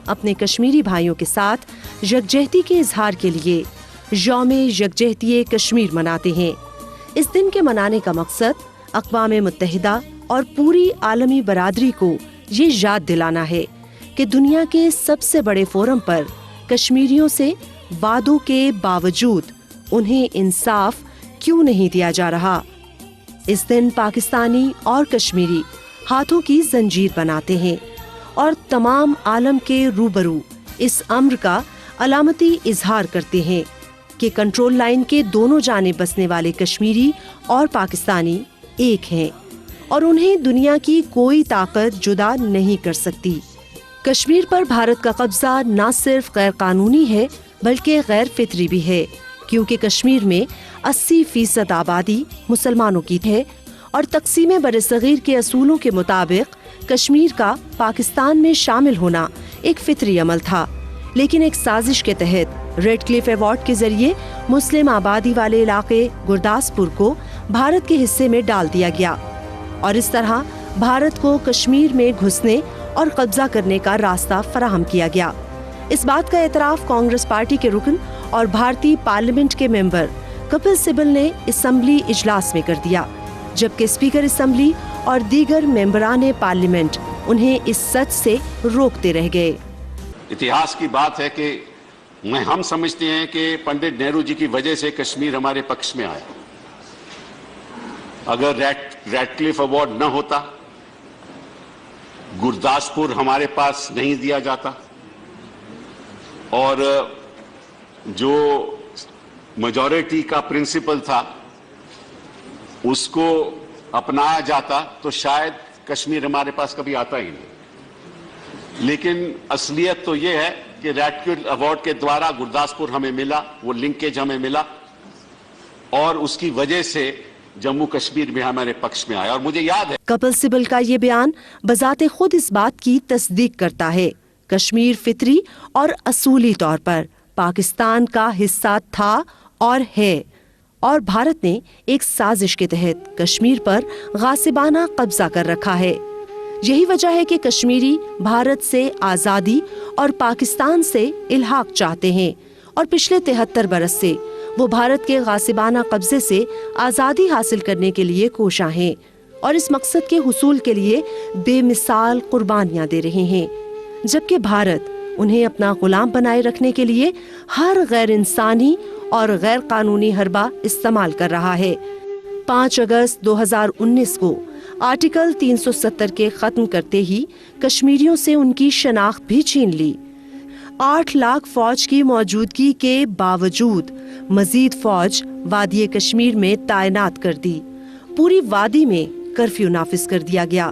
اپنے کشمیری بھائیوں کے ساتھ یکجہتی کے اظہار کے لیے یوم یکجہتی کشمیر مناتے ہیں۔ اس دن کے منانے کا مقصد اقوام متحدہ اور پوری عالمی برادری کو یہ یاد دلانا ہے کہ دنیا کے سب سے بڑے فورم پر کشمیریوں سے وعدوں کے باوجود انہیں انصاف کیوں نہیں دیا جا رہا۔ اس دن پاکستانی اور کشمیری ہاتھوں کی زنجیر بناتے ہیں اور تمام عالم کے روبرو اس امر کا علامتی اظہار کرتے ہیں کہ کنٹرول لائن کے دونوں جانب بسنے والے کشمیری اور پاکستانی ایک ہیں اور انہیں دنیا کی کوئی طاقت جدا نہیں کر سکتی۔ کشمیر پر بھارت کا قبضہ نہ صرف غیر قانونی ہے بلکہ غیر فطری بھی ہے، کیونکہ کشمیر میں 80% آبادی مسلمانوں کی ہے اور تقسیم برصغیر کے اصولوں کے مطابق کشمیر کا پاکستان میں شامل ہونا ایک فطری عمل تھا، لیکن ایک سازش کے تحت ریڈ کلف ایوارڈ کے ذریعے مسلم آبادی والے علاقے گرداسپور کو بھارت کے حصے میں ڈال دیا گیا اور اس طرح بھارت کو کشمیر میں گھسنے اور قبضہ کرنے کا راستہ فراہم کیا گیا۔ اس بات کا اعتراف کانگریس پارٹی کے رکن اور بھارتی پارلیمنٹ کے ممبر کپل سبل نے اسمبلی اجلاس میں کر دیا، جبکہ اسپیکر اسمبلی اور دیگر ممبران پارلیمنٹ انہیں اس سچ سے روکتے رہ گئے۔ اتہاس کی بات ہے کہ ہم سمجھتے ہیں کہ پنڈت نہرو جی کی وجہ سے کشمیر ہمارے پکش میں آیا۔ اگر ریڈ کلف ایوارڈ نہ ہوتا، گرداسپور ہمارے پاس نہیں دیا جاتا اور جو میجورٹی کا پرنسپل تھا اس کو اپنایا جاتا تو شاید کشمیر ہمارے پاس کبھی آتا ہی نہیں۔ لیکن اصلیت تو یہ ہے کہ ریڈ کلف ایوارڈ کے دوارا گرداسپور ہمیں ملا، وہ لنکیج ہمیں ملا اور اس کی وجہ سے جموں کشمیر میں ہمارے پکش میں آیا۔ اور مجھے یاد ہے کپل سبل کا یہ بیان بذات خود اس بات کی تصدیق کرتا ہے، کشمیر فطری اور اصولی طور پر پاکستان کا حصہ تھا اور ہے، اور بھارت نے ایک سازش کے تحت کشمیر پر غاصبانہ قبضہ کر رکھا ہے۔ یہی وجہ ہے کہ کشمیری بھارت سے آزادی اور پاکستان سے الحاق چاہتے ہیں اور پچھلے 73 برس سے وہ بھارت کے غاصبانہ قبضے سے آزادی حاصل کرنے کے لیے کوشاں ہیں اور اس مقصد کے حصول کے لیے بے مثال قربانیاں دے رہے ہیں، جبکہ بھارت انہیں اپنا غلام بنائے رکھنے کے لیے ہر غیر انسانی اور غیر قانونی حربہ استعمال کر رہا ہے۔ 5 اگست 2019 کو آرٹیکل 370 کے ختم کرتے ہی کشمیریوں سے ان کی شناخت بھی چھین لی۔ 8 لاکھ فوج کی موجودگی کے باوجود مزید فوج وادی کشمیر میں تعینات کر دی۔ پوری وادی میں کرفیو نافذ کر دیا گیا۔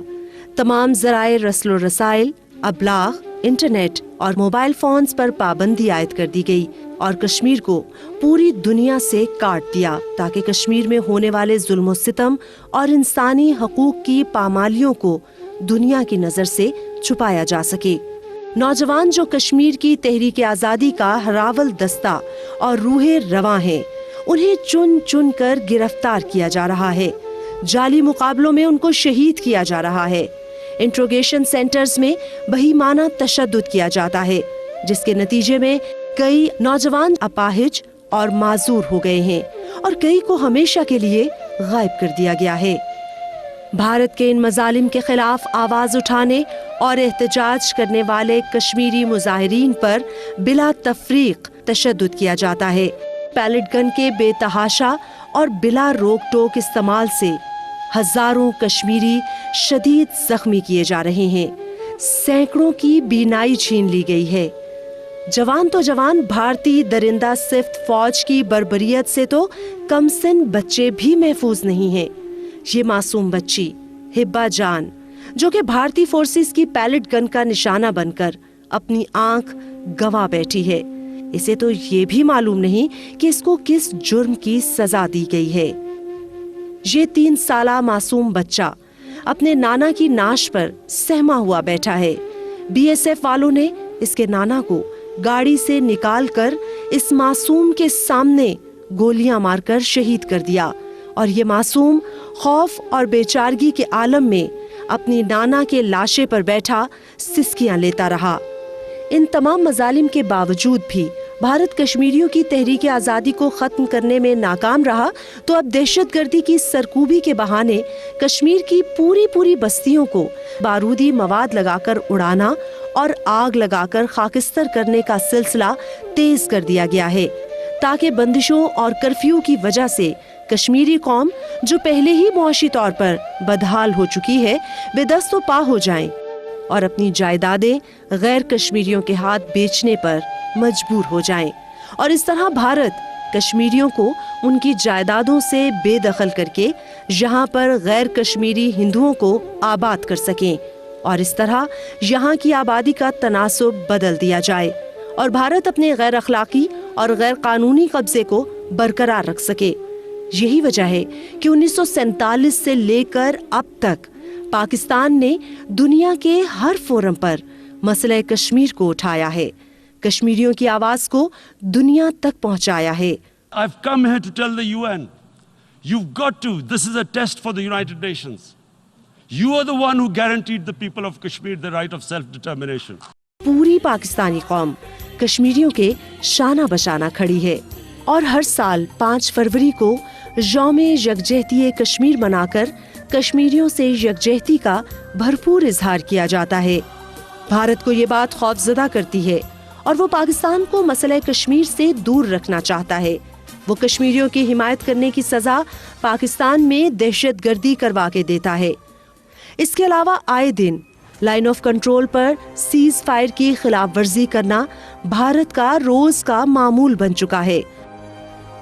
تمام ذرائع رسل و رسائل، ابلاغ، انٹرنیٹ اور موبائل فونز پر پابندی عائد کر دی گئی اور کشمیر کو پوری دنیا سے کاٹ دیا تاکہ کشمیر میں ہونے والے ظلم و ستم اور انسانی حقوق کی پامالیوں کو دنیا کی نظر سے چھپایا جا سکے۔ نوجوان جو کشمیر کی تحریک آزادی کا ہراول دستہ اور روح رواں ہیں، انہیں چن چن کر گرفتار کیا جا رہا ہے، جعلی مقابلوں میں ان کو شہید کیا جا رہا ہے، انٹروگیشن سینٹرز میں بہیمانہ تشدد کیا جاتا ہے، جس کے نتیجے میں کئی نوجوان اپاہج اور معذور ہو گئے ہیں اور کئی کو ہمیشہ کے لیے غائب کر دیا گیا ہے۔ بھارت کے ان مظالم کے خلاف آواز اٹھانے اور احتجاج کرنے والے کشمیری مظاہرین پر بلا تفریق تشدد کیا جاتا ہے۔ پیلٹ گن کے بے تحاشا اور بلا روک ٹوک استعمال سے ہزاروں کشمیری شدید زخمی کیے جا رہے ہیں، سینکڑوں کی بینائی چھین لی گئی ہے۔ جوان تو جوان بھارتی درندہ صفت فوج کی بربریت سے تو کم سن بچے بھی محفوظ نہیں ہیں۔ یہ معصوم بچی ہبا جان، جو کہ بھارتی فورسز کی پیلٹ گن کا نشانہ بن کر اپنی آنکھ گنوا بیٹھی ہے، اسے تو یہ بھی معلوم نہیں کہ اس کو کس جرم کی سزا دی گئی ہے۔ یہ 3 سالہ معصوم بچہ اپنے نانا کی ناش پر سہما ہوا بیٹھا ہے۔ بی ایس ایف والوں نے اس کے نانا کو گاڑی سے نکال کر اس معصوم کے سامنے گولیاں مار کر شہید کر دیا اور یہ معصوم خوف اور بے چارگی کے عالم میں اپنی نانا کے لاشے پر بیٹھا سسکیاں لیتا رہا۔ ان تمام مظالم کے باوجود بھی بھارت کشمیریوں کی تحریک آزادی کو ختم کرنے میں ناکام رہا تو اب دہشت گردی کی سرکوبی کے بہانے کشمیر کی پوری بستیوں کو بارودی مواد لگا کر اڑانا اور آگ لگا کر خاکستر کرنے کا سلسلہ تیز کر دیا گیا ہے، تاکہ بندشوں اور کرفیو کی وجہ سے کشمیری قوم جو پہلے ہی معاشی طور پر بدحال ہو چکی ہے بے دست و پا ہو جائیں اور اپنی جائیدادیں غیر کشمیریوں کے ہاتھ بیچنے پر مجبور ہو جائیں، اور اس طرح بھارت کشمیریوں کو ان کی جائیدادوں سے بے دخل کر کے یہاں پر غیر کشمیری ہندوؤں کو آباد کر سکیں، اور اس طرح یہاں کی آبادی کا تناسب بدل دیا جائے اور بھارت اپنے غیر اخلاقی اور غیر قانونی قبضے کو برقرار رکھ سکے۔ یہی وجہ ہے کہ 1947 سے لے کر اب تک پاکستان نے دنیا کے ہر فورم پر مسئلہ کشمیر کو اٹھایا ہے، کشمیریوں کی آواز کو دنیا تک پہنچایا ہے۔ I've come here to tell the UN, you've got to, this is a test for the United Nations. You are the one who guaranteed the people of Kashmir the right of self-determination. پوری پاکستانی قوم کشمیریوں کے شانہ بشانہ کھڑی ہے اور ہر سال 5 فروری کو یوم یکجہتی کشمیر منا کر کشمیریوں سے یکجہتی کا بھرپور اظہار کیا جاتا ہے۔ بھارت کو یہ بات خوفزدہ کرتی ہے اور وہ پاکستان کو مسئلہ کشمیر سے دور رکھنا چاہتا ہے۔ وہ کشمیریوں کی حمایت کرنے کی سزا پاکستان میں دہشت گردی کروا کے دیتا ہے۔ اس کے علاوہ آئے دن لائن آف کنٹرول پر سیز فائر کی خلاف ورزی کرنا بھارت کا روز کا معمول بن چکا ہے۔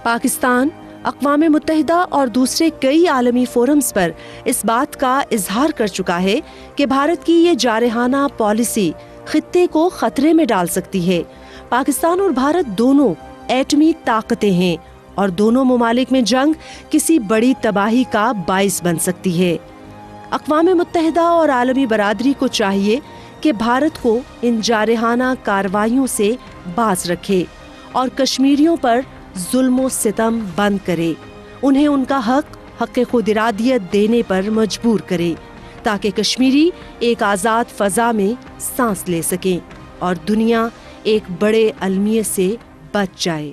پاکستان اقوام متحدہ اور دوسرے کئی عالمی فورمز پر اس بات کا اظہار کر چکا ہے کہ بھارت کی یہ جارحانہ پالیسی خطے کو خطرے میں ڈال سکتی ہے۔ پاکستان اور بھارت دونوں ایٹمی طاقتیں ہیں اور دونوں ممالک میں جنگ کسی بڑی تباہی کا باعث بن سکتی ہے۔ اقوام متحدہ اور عالمی برادری کو چاہیے کہ بھارت کو ان جارحانہ کارروائیوں سے باز رکھے اور کشمیریوں پر ظلم و ستم بند کرے، انہیں ان کا حق خود ارادیت دینے پر مجبور کرے تاکہ کشمیری ایک آزاد فضا میں سانس لے سکیں اور دنیا ایک بڑے المیے سے بچ جائے۔